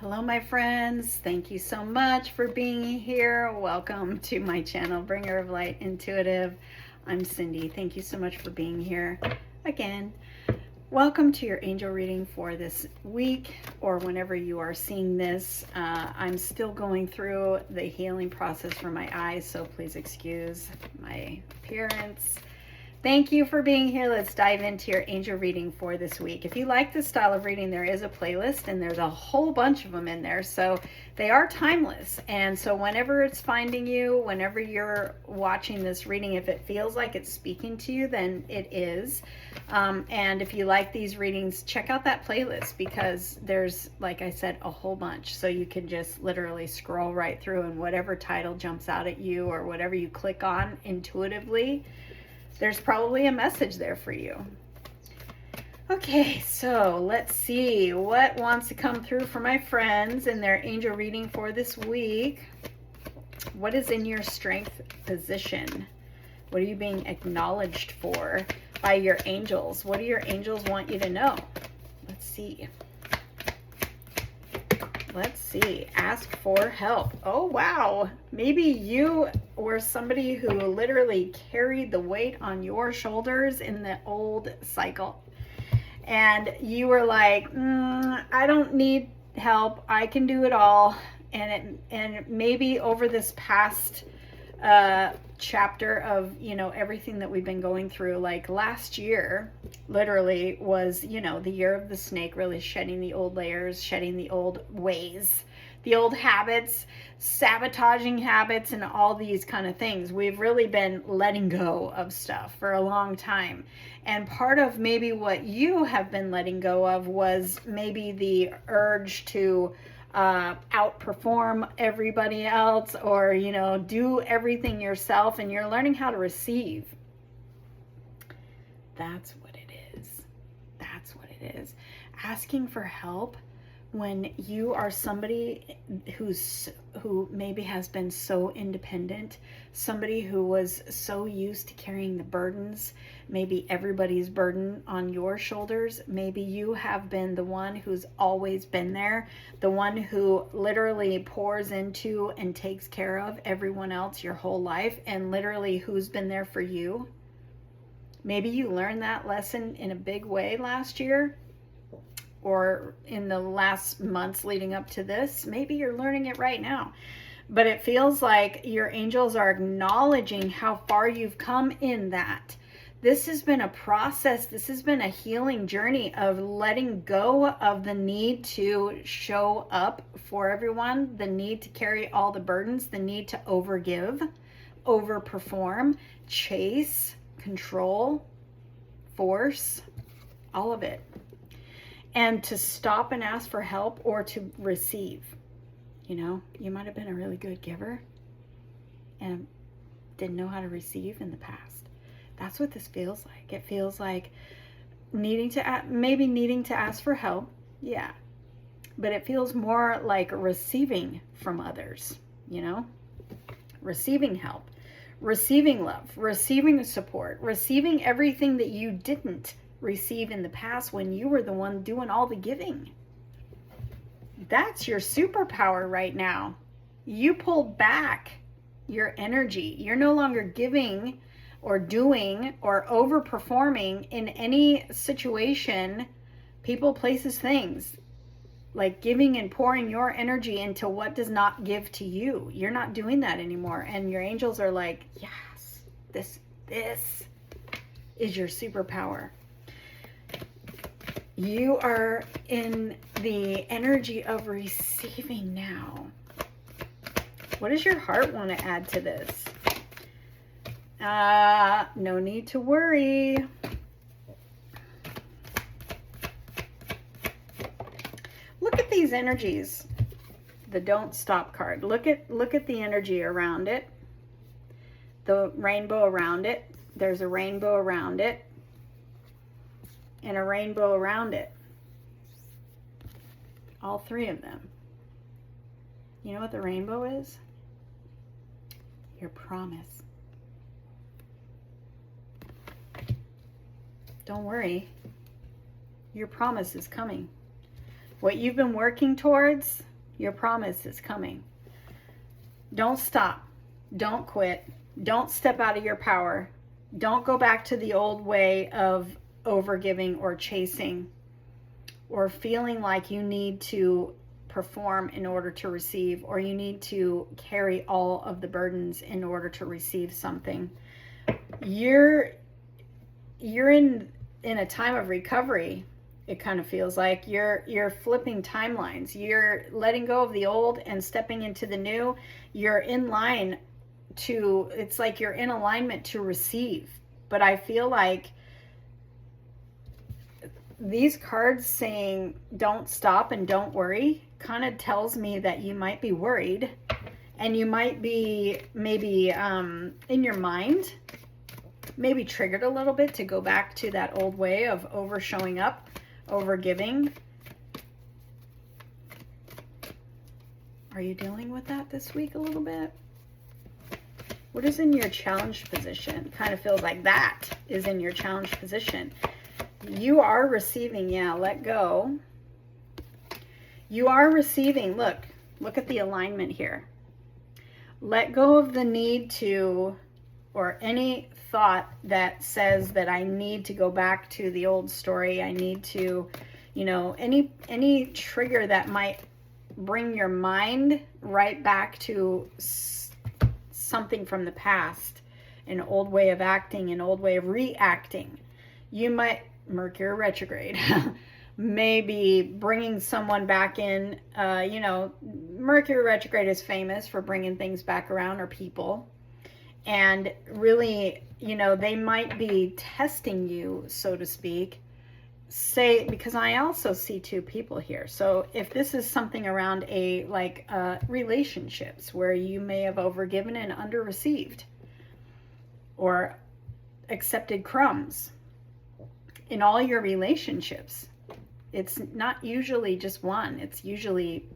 Hello, my friends. Thank you so much for being here. Welcome to my channel, Bringer of Light Intuitive. I'm Cindy. Thank you so much for being here again. Welcome to your angel reading for this week or whenever you are seeing this. I'm still going through the healing process for my eyes, so please excuse my appearance. Thank you for being here. Let's dive into your angel reading for this week. If you like this style of reading, there is a playlist and there's a whole bunch of them in there. So they are timeless. And so whenever it's finding you, whenever you're watching this reading, if it feels like it's speaking to you, then it is. And if you like these readings, check out that playlist because there's, like I said, a whole bunch. So you can just literally scroll right through and whatever title jumps out at you or whatever you click on intuitively, there's probably a message there for you. Okay, so let's see what wants to come through for my friends in their angel reading for this week. What is in your strength position? What are you being acknowledged for by your angels? What do your angels want you to know? Let's see. Let's see. Ask for help. Oh, wow. Maybe you were somebody who literally carried the weight on your shoulders in the old cycle. And you were like, I don't need help. I can do it all. And maybe over this past chapter of, everything that we've been going through, like last year literally was, the year of the snake, really shedding the old layers, shedding the old ways, the old habits, sabotaging habits, and all these kind of things. We've really been letting go of stuff for a long time. And part of maybe what you have been letting go of was maybe the urge to outperform everybody else or, do everything yourself, and you're learning how to receive. That's what it is. That's what it is. Asking for help when you are somebody who maybe has been so independent, somebody who was so used to carrying the burdens, maybe everybody's burden on your shoulders. Maybe you have been the one who's always been there, the one who literally pours into and takes care of everyone else your whole life, and literally who's been there for you. Maybe you learned that lesson in a big way last year, or in the last months leading up to this. Maybe you're learning it right now. But it feels like your angels are acknowledging how far you've come in that. This has been a process. This has been a healing journey of letting go of the need to show up for everyone, the need to carry all the burdens, the need to overgive, overperform, chase, control, force, all of it. And to stop and ask for help or to receive. You might have been a really good giver and didn't know how to receive in the past. That's what this feels like. It feels like needing to ask for help. Yeah. But it feels more like receiving from others, receiving help, receiving love, receiving support, receiving everything that you didn't receive in the past when you were the one doing all the giving. That's your superpower right now. You pulled back your energy. You're no longer giving or doing or overperforming in any situation, people, places, things. Like giving and pouring your energy into what does not give to you. You're not doing that anymore. And your angels are like, yes, this is your superpower. You are in the energy of receiving now. What does your heart want to add to this? No need to worry. Look at these energies. The Don't Stop card. Look at the energy around it. The rainbow around it. There's a rainbow around it. And a rainbow around it. All three of them. You know what the rainbow is? Your promise. Don't worry. Your promise is coming. What you've been working towards, Your promise is coming. Don't stop. Don't quit. Don't step out of your power. Don't go back to the old way of overgiving or chasing or feeling like you need to perform in order to receive, or you need to carry all of the burdens in order to receive something. You're in a time of recovery. It kind of feels like you're flipping timelines. You're letting go of the old and stepping into the new. You're in line to, it's like you're in alignment to receive. But I feel like these cards saying don't stop and don't worry kind of tells me that you might be worried, and you might be maybe in your mind maybe triggered a little bit to go back to that old way of over showing up, over giving. Are you dealing with that this week a little bit? What is in your challenged position? Kind of feels like that is in your challenged position. You are receiving. Yeah, let go. You are receiving. Look at the alignment here. Let go of the need to, or any thought that says that I need to go back to the old story. I need to, any trigger that might bring your mind right back to something from the past, an old way of acting, an old way of reacting. You might, Mercury retrograde, maybe bringing someone back in. Mercury retrograde is famous for bringing things back around, or people. And really, they might be testing you, so to speak. Because I also see two people here. So if this is something around relationships where you may have overgiven and under-received, or accepted crumbs in all your relationships, it's not usually just one. It's usually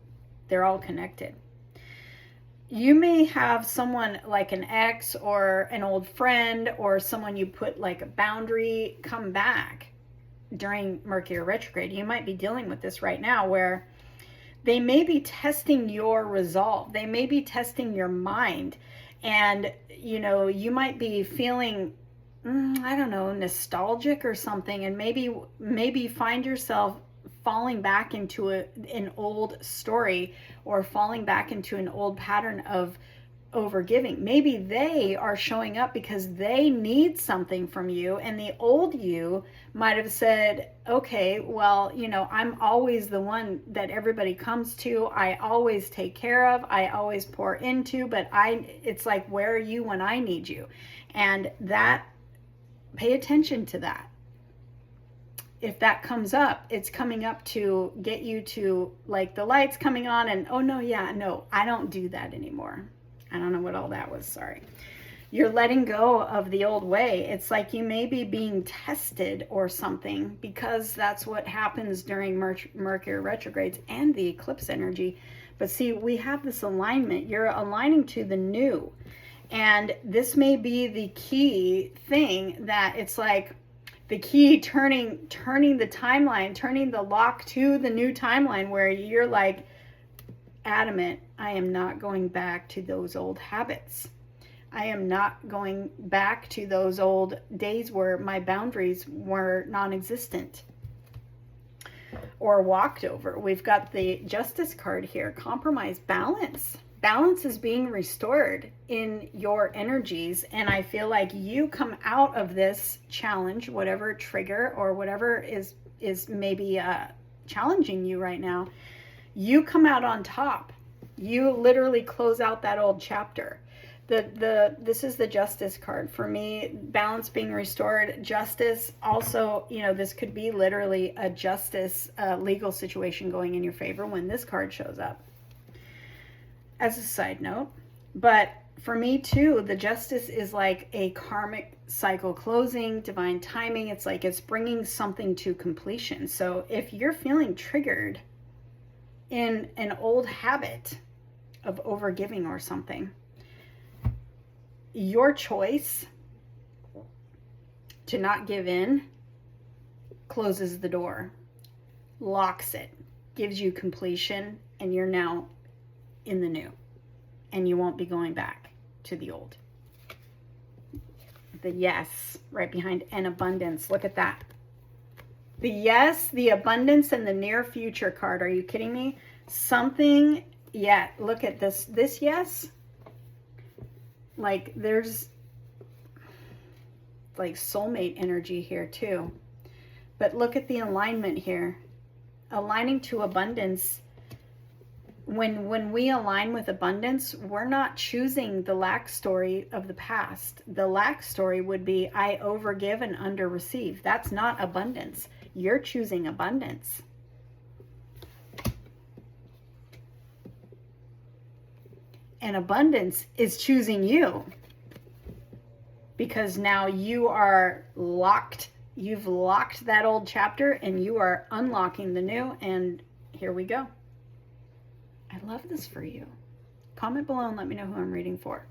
they're all connected. You may have someone like an ex or an old friend or someone you put like a boundary come back during Mercury retrograde. You might be dealing with this right now, where they may be testing your resolve. They may be testing your mind. And, you might be feeling, nostalgic or something. And maybe find yourself falling back into an old story, or falling back into an old pattern of overgiving. Maybe they are showing up because they need something from you, and the old you might have said, okay, well, I'm always the one that everybody comes to. I always take care of. I always pour into, but it's like, where are you when I need you? And pay attention to that. If that comes up, it's coming up to get you to, like, the lights coming on and, oh no, I don't do that anymore. I don't know what all that was, sorry. You're letting go of the old way. It's like you may be being tested or something, because that's what happens during Mercury retrogrades and the eclipse energy. But see, we have this alignment. You're aligning to the new. And this may be the key thing, that it's like the key turning the timeline, turning the lock to the new timeline, where you're like adamant, I am not going back to those old habits. I am not going back to those old days where my boundaries were non-existent or walked over. We've got the Justice card here. Compromise, balance. Balance is being restored in your energies, and I feel like you come out of this challenge, whatever trigger or whatever is maybe challenging you right now. You come out on top. You literally close out that old chapter. This is the Justice card for me. Balance being restored. Justice also, this could be literally a justice legal situation going in your favor when this card shows up, as a side note. But for me too, the Justice is like a karmic cycle closing, divine timing. It's like it's bringing something to completion. So if you're feeling triggered in an old habit of overgiving or something, your choice to not give in closes the door, locks it, gives you completion, and you're now in the new, and you won't be going back to the old. The yes right behind an abundance. Look at that. The yes, the abundance, and the near future card. Are you kidding me? Something, yeah, look at this. This yes, like there's like soulmate energy here too. But look at the alignment here. Aligning to abundance. When we align with abundance, we're not choosing the lack story of the past. The lack story would be I overgive and under receive. That's not abundance. You're choosing abundance. And abundance is choosing you. Because now you are locked. You've locked that old chapter and you are unlocking the new. And here we go. I love this for you. Comment below and let me know who I'm reading for.